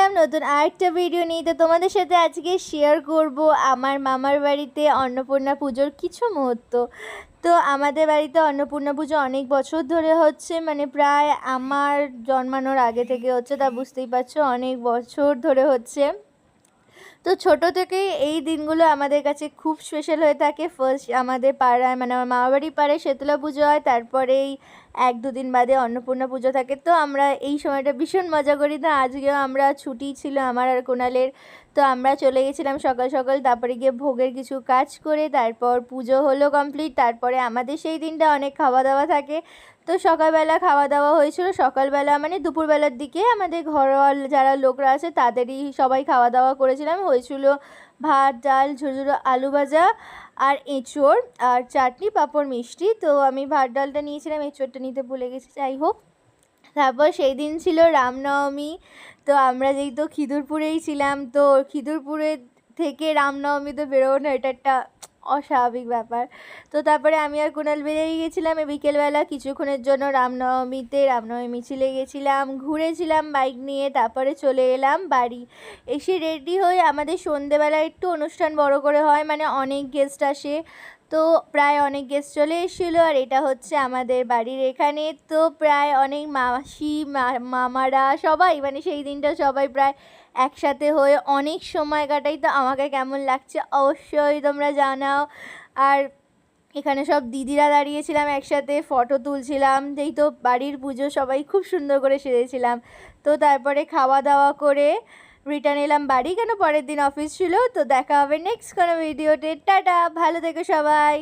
এলাম নতুন আরেকটা ভিডিও নিয়ে। তো তোমাদের সাথে আজকে শেয়ার করব আমার মামার বাড়িতে অন্নপূর্ণা পুজোর কিছু মুহূর্ত। তো আমাদের বাড়িতে অন্নপূর্ণা পুজো অনেক বছর ধরে হচ্ছে, মানে প্রায় আমার জন্মানোর আগে থেকে হচ্ছে, তা বুঝতেই পারছো অনেক বছর ধরে হচ্ছে। তো ছোটো থেকেই এই দিনগুলো আমাদের কাছে খুব স্পেশাল হয়ে থাকে। ফার্স্ট আমাদের পাড়ায়, মানে আমার মামাবাড়ির পাড়ায় শীতলা পুজো হয়, তারপরেই 1-2 দিন বাদে অন্নপূর্ণা পুজো থাকে। তো আমরা এই সময়টা ভীষণ মজা করি। তো আজকেও আমরা ছুটি ছিল আমার আর কোনালের, তো আমরা চলে গেছিলাম সকাল সকাল। তারপরে গিয়ে ভোগের কিছু কাজ করে তারপর পুজো হলো কমপ্লিট। তারপরে আমাদের সেই দিনটা অনেক খাওয়া দাওয়া থাকে। তো সকালবেলা খাওয়া দাওয়া হয়েছিল, সকালবেলা মানে দুপুরবেলার দিকে আমাদের ঘরোয়া যারা লোকরা আছে তাদেরই সবাই খাওয়া দাওয়া করেছিলাম। হয়েছিল ভাত, ডাল, ঝুরঝুরো আলু ভাজা আর এঁচোড় আর চাটনি, পাঁপড়, মিষ্টি। তো আমি ভাত ডালটা নিয়েছিলাম, এঁচোড়টা নিতে ভুলে গেছি, যাই হোক। তারপর সেই দিন ছিল রামনবমী। তো আমরা যেহেতু খিদুরপুরেই ছিলাম, তো খিদুরপুরে থেকে রামনবমীতে বেরোবো না, এটা একটা অস্বাভাবিক ব্যাপার। তো তারপরে আমি আর কুণাল বেরিয়ে গেছিলাম বিকেলবেলা কিছুক্ষণের জন্য রামনবমী মিছিলে গেছিলাম, ঘুরেছিলাম বাইক নিয়ে। তারপরে চলে এলাম বাড়ি। এসে রেডি হয়ে আমাদের সন্ধেবেলা একটু অনুষ্ঠান বড় করে হয়, মানে অনেক গেস্ট আসে। তো প্রায় অনেক গেস্ট চলে এসেছিলো। আর এটা হচ্ছে আমাদের বাড়ির এখানে। তো প্রায় অনেক মাসি মামারা সবাই, মানে সেই দিনটা সবাই প্রায় একসাথে হয়ে অনেক সময় কাটাই। তো আমাকে কেমন লাগছে অবশ্যই তোমরা জানাও। আর এখানে সব দিদিরা দাঁড়িয়েছিলাম একসাথে, ফটো তুলছিলাম। যেহেতু বাড়ির পুজো সবাই খুব সুন্দর করে সেরেছিলাম। তো তারপরে খাওয়া দাওয়া করে রিটার্ন এলাম বাড়ি, কেন পরের দিন অফিস ছিল। তো দেখা হবে নেক্সট কোনো ভিডিওতে। টাটা, ভালো থেকো সবাই।